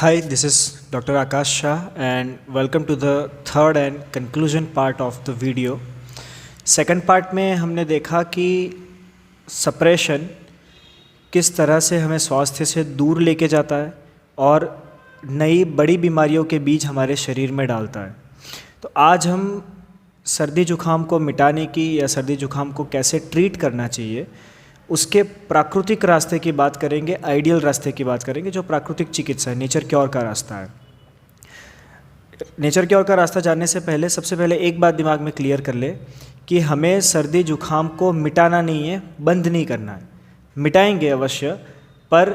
Hi, this is Dr. Akash Shah and welcome to the third and conclusion part of the video. Second part में हमने देखा कि suppression किस तरह से हमें स्वास्थ्य से दूर लेके जाता है और नई बड़ी बीमारियों के बीच हमारे शरीर में डालता है। तो आज हम सर्दी जुखाम को मिटाने की या सर्दी जुखाम को कैसे ट्रीट करना चाहिए उसके प्राकृतिक रास्ते की बात करेंगे, आइडियल रास्ते की बात करेंगे, जो प्राकृतिक चिकित्सा है, नेचर क्योर का रास्ता है। नेचर क्योर का रास्ता जानने से पहले सबसे पहले एक बात दिमाग में क्लियर कर ले कि हमें सर्दी जुखाम को मिटाना नहीं है, बंद नहीं करना है। मिटाएंगे अवश्य, पर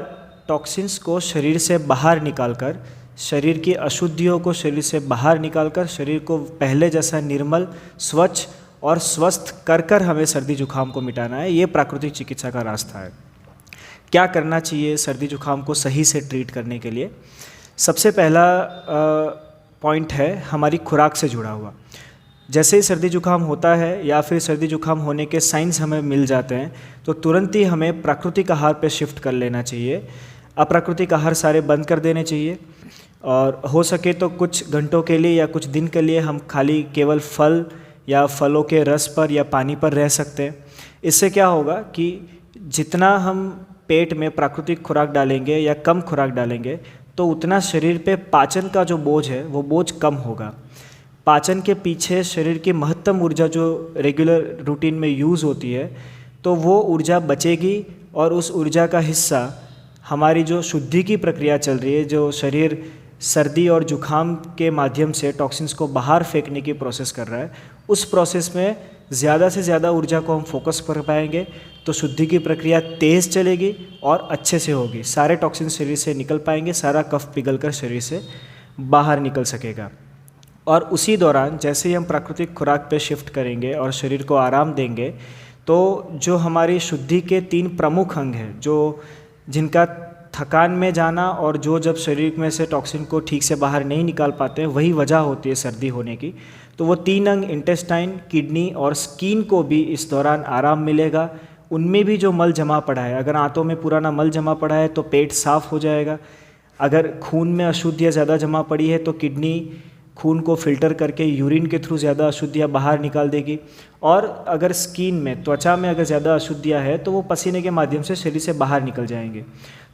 टॉक्सिन्स को शरीर से बाहर निकालकर, शरीर की अशुद्धियों को शरीर से बाहर निकालकर शरीर को पहले जैसा निर्मल, स्वच्छ और स्वस्थ कर हमें सर्दी जुखाम को मिटाना है। ये प्राकृतिक चिकित्सा का रास्ता है। क्या करना चाहिए सर्दी जुखाम को सही से ट्रीट करने के लिए? सबसे पहला पॉइंट है हमारी खुराक से जुड़ा हुआ। जैसे ही सर्दी जुखाम होता है या फिर सर्दी जुखाम होने के साइंस हमें मिल जाते हैं तो तुरंत ही हमें प्राकृतिक आहार पे शिफ्ट कर लेना चाहिए। अप्राकृतिक आहार सारे बंद कर देने चाहिए और हो सके तो कुछ घंटों के लिए या कुछ दिन के लिए हम खाली केवल फल या फलों के रस पर या पानी पर रह सकते हैं। इससे क्या होगा कि जितना हम पेट में प्राकृतिक खुराक डालेंगे या कम खुराक डालेंगे तो उतना शरीर पे पाचन का जो बोझ है वो बोझ कम होगा। पाचन के पीछे शरीर की महत्तम ऊर्जा जो रेगुलर रूटीन में यूज़ होती है तो वो ऊर्जा बचेगी और उस ऊर्जा का हिस्सा हमारी जो शुद्धि की प्रक्रिया चल रही है, जो शरीर सर्दी और जुखाम के माध्यम से टॉक्सिन्स को बाहर फेंकने की प्रोसेस कर रहा है, उस प्रोसेस में ज़्यादा से ज़्यादा ऊर्जा को हम फोकस कर पाएंगे तो शुद्धि की प्रक्रिया तेज़ चलेगी और अच्छे से होगी। सारे टॉक्सिन शरीर से निकल पाएंगे, सारा कफ पिघलकर शरीर से बाहर निकल सकेगा। और उसी दौरान जैसे ही हम प्राकृतिक खुराक पे शिफ्ट करेंगे और शरीर को आराम देंगे तो जो हमारी शुद्धि के 3 प्रमुख अंग हैं, जो जिनका थकान में जाना और जो जब शरीर में से टॉक्सिन को ठीक से बाहर नहीं निकाल पाते हैं, वही वजह होती है सर्दी होने की। तो वो 3 अंग इंटेस्टाइन, किडनी और स्किन को भी इस दौरान आराम मिलेगा। उनमें भी जो मल जमा पड़ा है, अगर आंतों में पुराना मल जमा पड़ा है तो पेट साफ हो जाएगा। अगर खून में अशुद्धियाँ ज़्यादा जमा पड़ी है तो किडनी खून को फिल्टर करके यूरिन के थ्रू ज़्यादा अशुद्धियाँ बाहर निकाल देगी। और अगर स्किन में, त्वचा में अगर ज़्यादा अशुद्धियाँ है तो वो पसीने के माध्यम से शरीर से बाहर निकल जाएंगे।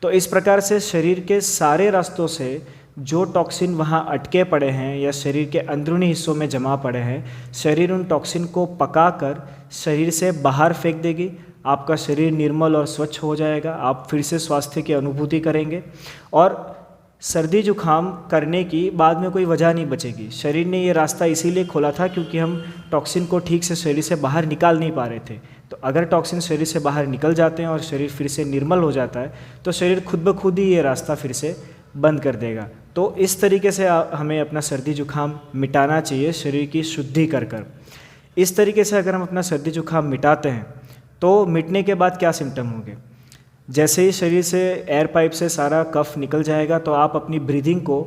तो इस प्रकार से शरीर के सारे रास्तों से जो टॉक्सिन वहाँ अटके पड़े हैं या शरीर के अंदरूनी हिस्सों में जमा पड़े हैं, शरीर उन टॉक्सिन को पकाकर शरीर से बाहर फेंक देगी। आपका शरीर निर्मल और स्वच्छ हो जाएगा, आप फिर से स्वास्थ्य की अनुभूति करेंगे और सर्दी जुखाम करने की बाद में कोई वजह नहीं बचेगी। शरीर ने ये रास्ता इसीलिए खोला था क्योंकि हम टॉक्सिन को ठीक से शरीर से बाहर निकाल नहीं पा रहे थे। तो अगर टॉक्सिन शरीर से बाहर निकल जाते हैं और शरीर फिर से निर्मल हो जाता है तो शरीर खुद ब खुद ही ये रास्ता फिर से बंद कर देगा। तो इस तरीके से हमें अपना सर्दी जुखाम मिटाना चाहिए, शरीर की शुद्धि कर। इस तरीके से अगर हम अपना सर्दी जुखाम मिटाते हैं तो मिटने के बाद क्या सिम्टम होंगे? जैसे ही शरीर से एयर पाइप से सारा कफ निकल जाएगा तो आप अपनी ब्रीदिंग को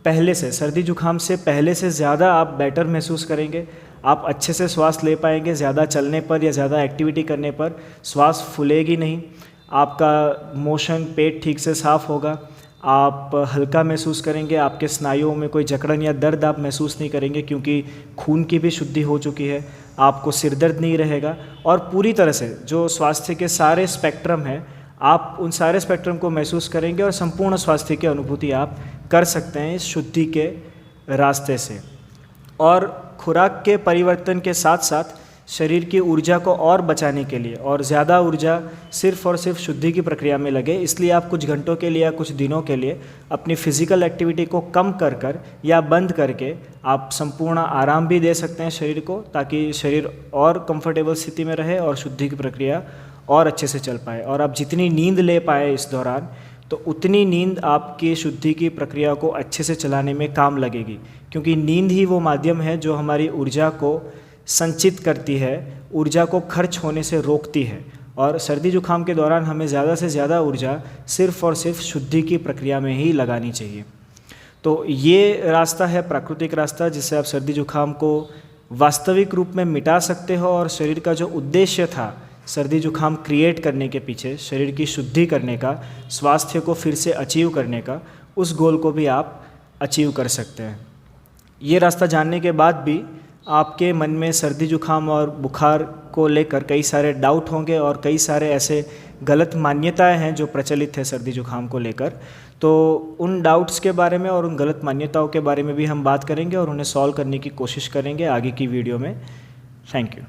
पहले से, सर्दी जुखाम से पहले से ज़्यादा आप बेटर महसूस करेंगे। आप अच्छे से श्वास ले पाएंगे। ज़्यादा चलने पर या ज़्यादा एक्टिविटी करने पर श्वास फूलेगी नहीं। आपका मोशन, पेट ठीक से साफ़ होगा। आप हल्का महसूस करेंगे। आपके स्नायुओं में कोई जकड़न या दर्द आप महसूस नहीं करेंगे क्योंकि खून की भी शुद्धि हो चुकी है। आपको सिर दर्द नहीं रहेगा और पूरी तरह से जो स्वास्थ्य के सारे स्पेक्ट्रम हैं, आप उन सारे स्पेक्ट्रम को महसूस करेंगे और संपूर्ण स्वास्थ्य की अनुभूति आप कर सकते हैं इस शुद्धि के रास्ते से। और खुराक के परिवर्तन के साथ साथ शरीर की ऊर्जा को और बचाने के लिए और ज़्यादा ऊर्जा सिर्फ़ और सिर्फ शुद्धि की प्रक्रिया में लगे, इसलिए आप कुछ घंटों के लिए या कुछ दिनों के लिए अपनी फिज़िकल एक्टिविटी को कम कर या बंद करके आप संपूर्ण आराम भी दे सकते हैं शरीर को, ताकि शरीर और कंफर्टेबल स्थिति में रहे और शुद्धि की प्रक्रिया और अच्छे से चल पाए। और आप जितनी नींद ले पाए इस दौरान तो उतनी नींद आपकी शुद्धि की प्रक्रिया को अच्छे से चलाने में काम लगेगी, क्योंकि नींद ही वो माध्यम है जो हमारी ऊर्जा को संचित करती है, ऊर्जा को खर्च होने से रोकती है। और सर्दी जुखाम के दौरान हमें ज़्यादा से ज़्यादा ऊर्जा सिर्फ़ और सिर्फ शुद्धि की प्रक्रिया में ही लगानी चाहिए। तो ये रास्ता है प्राकृतिक रास्ता, जिससे आप सर्दी जुखाम को वास्तविक रूप में मिटा सकते हो और शरीर का जो उद्देश्य था सर्दी जुखाम क्रिएट करने के पीछे, शरीर की शुद्धि करने का, स्वास्थ्य को फिर से अचीव करने का, उस गोल को भी आप अचीव कर सकते हैं। ये रास्ता जानने के बाद भी आपके मन में सर्दी जुकाम और बुखार को लेकर कई सारे डाउट होंगे और कई सारे ऐसे गलत मान्यताएं हैं जो प्रचलित है सर्दी जुकाम को लेकर। तो उन डाउट्स के बारे में और उन गलत मान्यताओं के बारे में भी हम बात करेंगे और उन्हें सॉल्व करने की कोशिश करेंगे आगे की वीडियो में। Thank you.